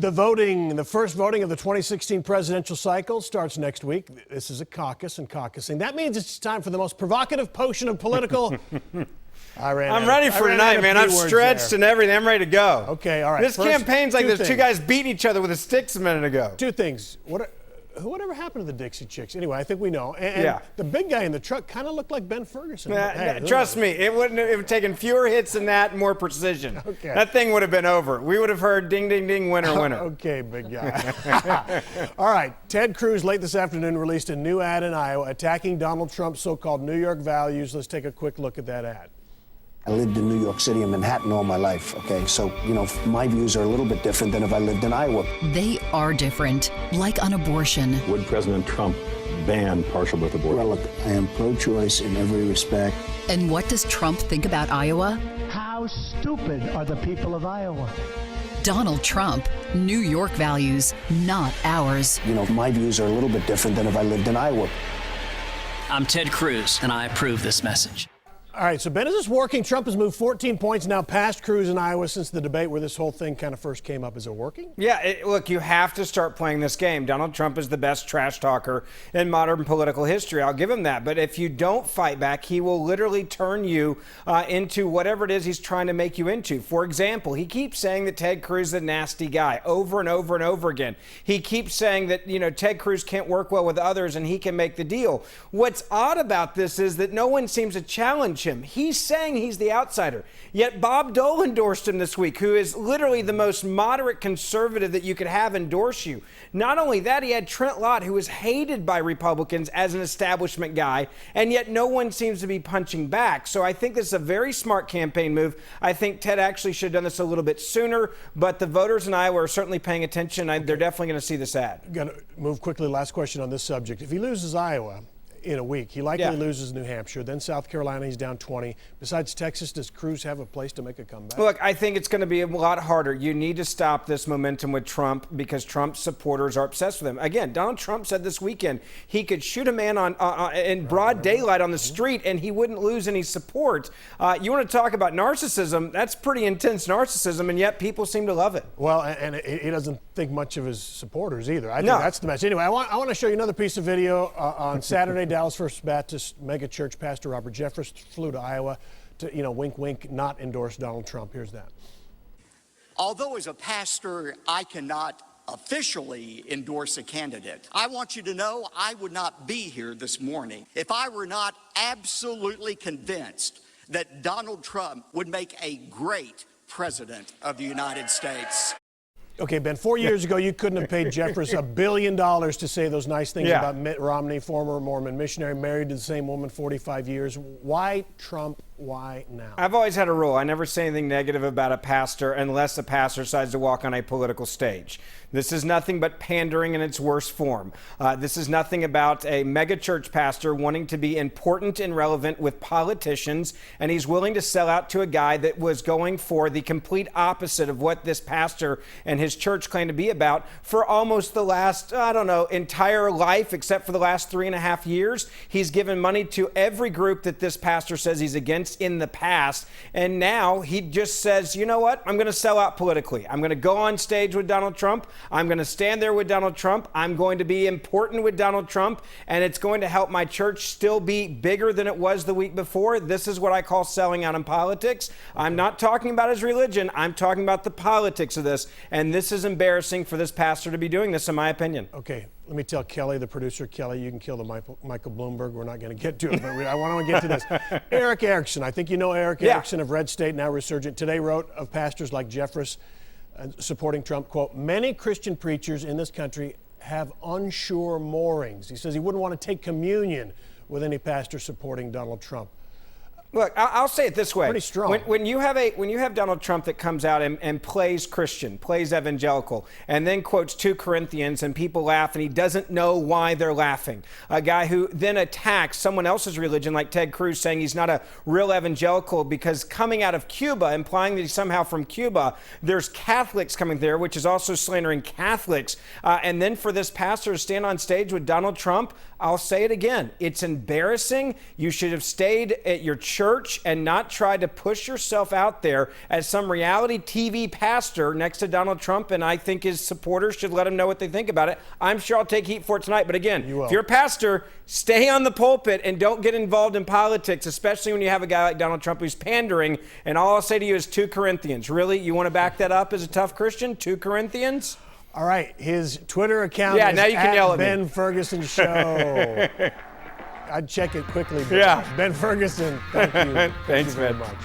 The first voting of the 2016 presidential cycle starts next week. This is a caucus and caucusing. That means it's time for the most provocative potion of political. I'm ready for tonight, man. I'm stretched and everything. I'm ready to go. Okay, all right. This campaign's like there's two guys beating each other with sticks a minute ago. Two things. Whatever happened to the Dixie Chicks? Anyway, I think we know. And the big guy in the truck kind of looked like Ben Ferguson. Trust me, it would have taken fewer hits than that, more precision. Okay. That thing would have been over. We would have heard ding, ding, ding, winner, winner. Okay, big guy. All right, Ted Cruz late this afternoon released a new ad in Iowa attacking Donald Trump's so-called New York values. Let's take a quick look at that ad. I lived in New York City and Manhattan all my life, okay? So, my views are a little bit different than if I lived in Iowa. They are different, like on abortion. Would President Trump ban partial birth abortion? Well, look, I am pro-choice in every respect. And what does Trump think about Iowa? How stupid are the people of Iowa? Donald Trump, New York values, not ours. My views are a little bit different than if I lived in Iowa. I'm Ted Cruz, and I approve this message. All right, so Ben, is this working? Trump has moved 14 points now past Cruz in Iowa since the debate where this whole thing kind of first came up. Is it working? Yeah, look, you have to start playing this game. Donald Trump is the best trash talker in modern political history. I'll give him that. But if you don't fight back, he will literally turn you into whatever it is he's trying to make you into. For example, he keeps saying that Ted Cruz is a nasty guy over and over and over again. He keeps saying that, Ted Cruz can't work well with others and he can make the deal. What's odd about this is that no one seems to challenge him. He's saying he's the outsider. Yet Bob Dole endorsed him this week, who is literally the most moderate conservative that you could have endorse you. Not only that, he had Trent Lott, who is hated by Republicans as an establishment guy, and yet no one seems to be punching back. So I think this is a very smart campaign move. I think Ted actually should have done this a little bit sooner, but the voters in Iowa are certainly paying attention. They're definitely going to see this ad. Got to move quickly. Last question on this subject. If he loses Iowa in a week, he likely loses New Hampshire, then South Carolina, he's down 20. Besides Texas, does Cruz have a place to make a comeback? Look, I think it's going to be a lot harder. You need to stop this momentum with Trump because Trump's supporters are obsessed with him. Again, Donald Trump said this weekend he could shoot a man in broad daylight on the street and he wouldn't lose any support. You want to talk about narcissism? That's pretty intense narcissism, and yet people seem to love it. Well, and he doesn't think much of his supporters either. I think that's the message. Anyway, I want to show you another piece of video on Saturday. Dallas First Baptist mega church pastor Robert Jeffress flew to Iowa to, wink, wink, not endorse Donald Trump. Here's that. Although as a pastor, I cannot officially endorse a candidate, I want you to know I would not be here this morning if I were not absolutely convinced that Donald Trump would make a great president of the United States. Okay, Ben, 4 years ago, you couldn't have paid Jeffress $1 billion to say those nice things about Mitt Romney, former Mormon missionary, married to the same woman 45 years. Why Trump? Why now? I've always had a rule. I never say anything negative about a pastor unless the pastor decides to walk on a political stage. This is nothing but pandering in its worst form. This is nothing about a megachurch pastor wanting to be important and relevant with politicians, and he's willing to sell out to a guy that was going for the complete opposite of what this pastor and his church claim to be about for almost the last, entire life, except for the last 3.5 years. He's given money to every group that this pastor says he's against in the past. And now he just says, you know what? I'm going to sell out politically. I'm going to go on stage with Donald Trump. I'm going to stand there with Donald Trump. I'm going to be important with Donald Trump. And it's going to help my church still be bigger than it was the week before. This is what I call selling out in politics. I'm not talking about his religion. I'm talking about the politics of this. And this is embarrassing for this pastor to be doing this, in my opinion. Okay, let me tell Kelly, the producer. Kelly, you can kill the Michael Bloomberg. We're not going to get to it, but I want to get to this. Eric Erickson, I think you know Eric Erickson of Red State, now Resurgent, today wrote of pastors like Jeffress supporting Trump, quote, many Christian preachers in this country have unsure moorings. He says he wouldn't want to take communion with any pastor supporting Donald Trump. Look, I'll say it this way. Pretty strong. When you have Donald Trump that comes out and plays Christian, plays evangelical, and then quotes 2 Corinthians and people laugh and he doesn't know why they're laughing. A guy who then attacks someone else's religion like Ted Cruz, saying he's not a real evangelical because coming out of Cuba, implying that he's somehow from Cuba, there's Catholics coming there, which is also slandering Catholics. And then for this pastor to stand on stage with Donald Trump, I'll say it again. It's embarrassing. You should have stayed at your church church and not try to push yourself out there as some reality TV pastor next to Donald Trump, and I think his supporters should let him know what they think about it. I'm sure I'll take heat for it tonight. But again, if you're a pastor, stay on the pulpit and don't get involved in politics, especially when you have a guy like Donald Trump who's pandering. And all I'll say to you is 2 Corinthians. Really? You want to back that up as a tough Christian? 2 Corinthians? All right. His Twitter account is now you can yell at me. Ben Ferguson Show. I'd check it quickly. But Yeah. Ben Ferguson, thank you. Thanks, very man. much.